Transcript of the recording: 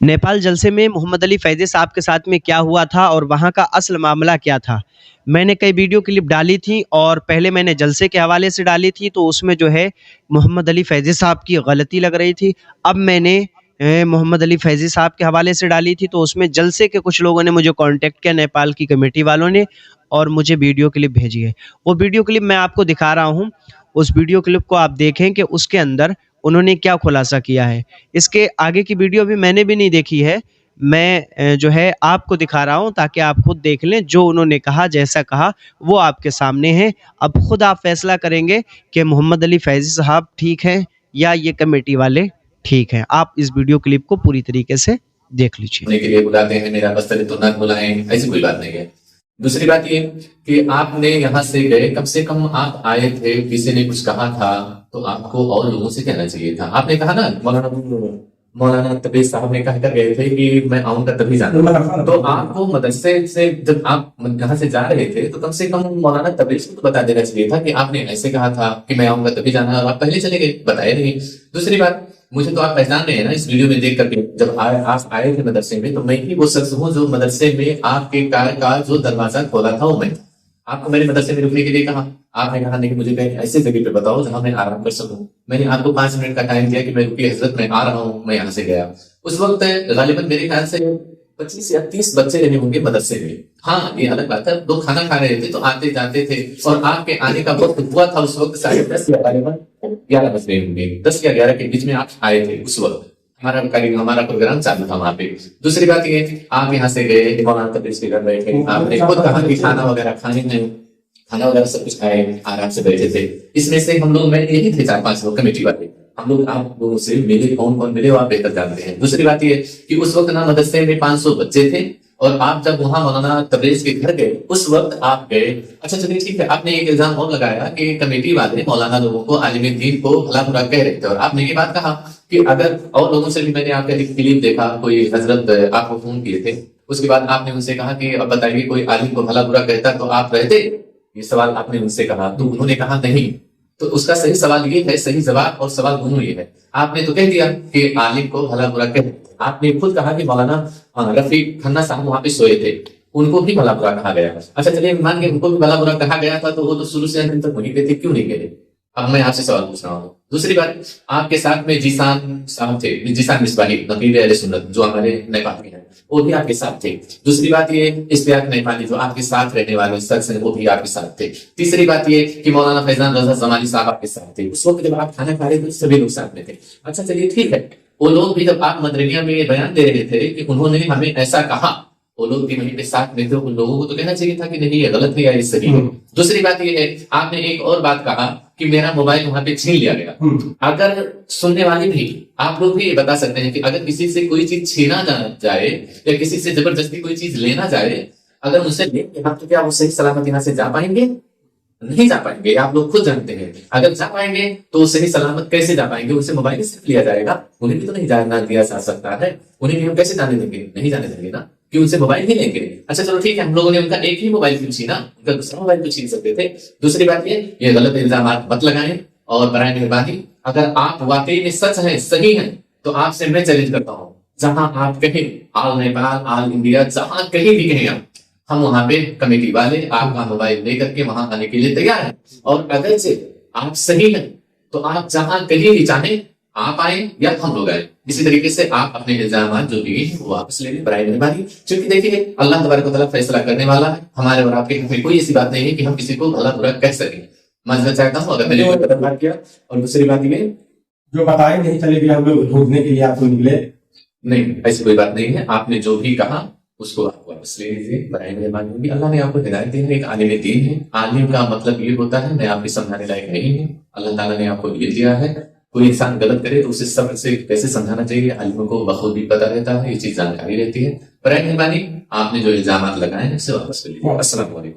नेपाल जलसे में मोहम्मद अली फैज़ी साहब के साथ में क्या हुआ था और वहाँ का असल मामला क्या था। मैंने कई वीडियो क्लिप डाली थी और पहले मैंने जलसे के हवाले से डाली थी, तो उसमें जो है मोहम्मद अली फैज़ी साहब की गलती लग रही थी। अब मैंने मोहम्मद अली फैज़ी साहब के हवाले से डाली थी, तो उसमें जलसे के कुछ लोगों ने मुझे कॉन्टैक्ट किया, नेपाल की कमेटी वालों ने, और मुझे वीडियो क्लिप भेजी है। वो वीडियो क्लिप मैं आपको दिखा रहा हूँ। उस वीडियो क्लिप को आप देखें कि उसके अंदर उन्होंने क्या खुलासा किया है। इसके आगे की वीडियो भी मैंने भी नहीं देखी है। मैं जो है आपको दिखा रहा हूँ ताकि आप खुद देख लें। जो उन्होंने कहा, जैसा कहा, वो आपके सामने है। अब खुद आप फैसला करेंगे कि मोहम्मद अली फैज़ी साहब ठीक हैं या ये कमेटी वाले ठीक हैं। आप इस वीडियो क्लिप को पूरी तरीके से देख लीजिए। के लिए बुलाते हैं, मेरा बस्तर तो ना बुलाएं, ऐसी कोई बात नहीं है। दूसरी बात ये कि आपने यहाँ से गए, कम से कम आप आए थे, किसी ने कुछ कहा था तो आपको और लोगों से कहना चाहिए था। आपने कहा ना, मौलाना तबरेज़ साहब ने कहकर गए थे कि मैं आऊंगा तभी जाना, तो आपको मदरसे से जब आप यहाँ से जा रहे थे तो कम से कम मौलाना तबरेज़ को बता देना चाहिए था कि आपने ऐसे कहा था कि मैं आऊंगा तभी जाना, और आप पहले चले गए, बताए नहीं। दूसरी बात, मुझे तो आप पहचान रहे हैं ना इस वीडियो में देख करके। जब आप आए थे मदरसे में तो मैं ही वो शख्स हूँ जो मदरसे में आपके कार का जो दरवाजा खोला था, वो मैं। आपको मेरे मदरसे में रुकने के लिए कहा, आपने कहा नहीं, मुझे कहीं ऐसे जगह पे बताओ जहां मैं आराम कर सकूं। मैंने आपको 5 मिनट का टाइम दिया कि मैं रुकी हजरत, मैं आ रहा हूँ। मैं यहाँ से गया, उस वक्त गालिबन मेरे ख्याल से 25 या 30 बच्चे रहे होंगे मदरसे में। हाँ, ये अलग बात है, लोग खाना खा रहे थे तो आते जाते थे, और आपके आने का वक्त हुआ था उस वक्त 10:30 या गालिबन 11 बज रहे होंगे। 10 या 11 के बीच में आप आए थे। उस वक्त हमारा प्रोग्राम चालू था वहां पे। दूसरी बात ये, आप यहाँ से गए, मौलाना तबरेज़ के घर बैठे, आपने खुद कहा कि खाना वगैरह खाने में, खाना वगैरह सब कुछ खाए, आराम से बैठे थे। इसमें से हम लोग, मैं यही थे 4-5 लोग कमेटी वाले, हम लोग आप लोगों से मिले, कौन कौन मिले वो आप बेहतर जानते हैं। दूसरी बात ये कि उस वक्त ना मदरसे में 500 बच्चे थे, और आप जब वहां मौलाना तबरेज़ के घर गए उस वक्त आप गए। अच्छा चलिए ठीक है, आपने एक इल्जाम और लगाया कि कमेटी वाले मौलाना लोगों को, आलिम दीन को भला बुरा कह रहे थे, और आपने ये बात कहा कि अगर, और लोगों से भी मैंने आपका एक क्लिप देखा, कोई हजरत आपको फोन किए थे, उसके बाद आपने उनसे कहा कि अब बताइए कोई आलिम को भला बुरा कहता तो आप रहते, ये सवाल आपने उनसे कहा, तो उन्होंने कहा नहीं। तो उसका सही सवाल ये है, सही जवाब और सवाल दोनों ये है। आपने तो कह दिया कि आलिम को भला बुरा कह, आपने खुद कहा कि मौलाना रफी खन्ना साहब वहां पे सोए थे, उनको भी भला बुरा कहा गया। अच्छा चलिए मान के उनको भी भला बुरा कहा गया था, तो वो तो शुरू से अंत तक वहीं पे थे, क्यों नहीं गए? अब मैं आपसे सवाल पूछ रहा हूँ। दूसरी बात, आपके साथ में जीसान साहब थे, जीसान मिसबाही नकीब अहले सुन्नत जो हमारे नेपाल के हैं, वो भी आपके साथ थे। दूसरी बात ये, इश्तियाक नेपाली जो आपके साथ रहने वाले शख्स हैं, वो भी आपके साथ थे। तीसरी बात ये कि मौलाना फैजान रजा जमानी साहब आपके साथ थे। उस वक्त जब आप खाना खा रहे थे सभी लोग साथ में थे। अच्छा चलिए ठीक है, वो लोग भी जब आप मदरनिया में बयान दे रहे थे कि उन्होंने हमें ऐसा कहा, वो लोग भी वहीं पे साथ में थे, उन लोगों को तो कहना चाहिए था कि नहीं ये गलत है या ये सही है। दूसरी बात ये है, आपने एक और बात कहा कि मेरा मोबाइल वहां पे छीन लिया गया। अगर सुनने वाले भी, आप लोग भी ये बता सकते हैं कि अगर किसी से कोई चीज छीना जाए या किसी से जबरदस्ती कोई चीज लेना जाए, अगर उनसे लेंगे हम तो क्या वो सही सलामत यहाँ से जा पाएंगे? नहीं जा पाएंगे। आप लोग खुद जानते हैं, अगर जा पाएंगे तो सही सलामत कैसे जा पाएंगे? उनसे मोबाइल सिर्फ लिया जाएगा, उन्हें भी तो नहीं जाना दिया जा सकता है, उन्हें भी हम कैसे जाने देंगे? नहीं जाने देंगे ना, कि उनसे मोबाइल ही लेंगे। अच्छा चलो ठीक है, हम लोगों ने उनका एक ही मोबाइल क्यों छीना, उनका दूसरा मोबाइल तो छीन सकते थे। दूसरी बात ये गलत इल्जाम मत लगाएं, और बराए मेहरबानी अगर आप वाकई में सच हैं, सही हैं, तो आपसे मैं चैलेंज करता हूँ, जहां आप कहें, ऑल नेपाल, ऑल इंडिया, जहां कहीं भी कहें आप, हम वहां पे कमेटी वाले आपका मोबाइल लेकर के वहां आने के लिए तैयार हैं। और अगर से आप सही हैं तो आप जहां कहीं भी चाहें आप आए या हम लोग आए। इसी तरीके से आप अपने इल्जाम जो भी हैं वो वापस ले लें, बराए मेहरबानी। क्योंकि देखिए अल्लाह तबारक व तआला फैसला करने वाला है, हमारे और आपके में कोई ऐसी बात नहीं है कि हम किसी को भला बुरा कह सकें। मैं चाहता हूँ अगर मैंने गलत बात किया। और दूसरी बात ये जो बताए नहीं चले गए, हम लोग ढूंढने के लिए आपको निकले, नहीं ऐसी कोई बात नहीं है। आपने जो भी कहा उसको आप वापस ले लीजिए, बराए मेहरबानी होगी। अल्लाह ने आपको हिदायत दी है, एक आलिम दीन है। आलिम का मतलब ये होता है, मैं आपके समझाने लायक नहीं हूँ, अल्लाह ताला ने आपको ये दिया है। कोई इंसान गलत करे तो उसे सब से कैसे समझाना चाहिए, आलिमों को बखूबी पता रहता है, ये चीज जानकारी रहती है। बराए मेहरबानी आपने जो इल्जाम लगाए हैं उसे वापस ले लीजिए। अस्सलाम वालेकुम।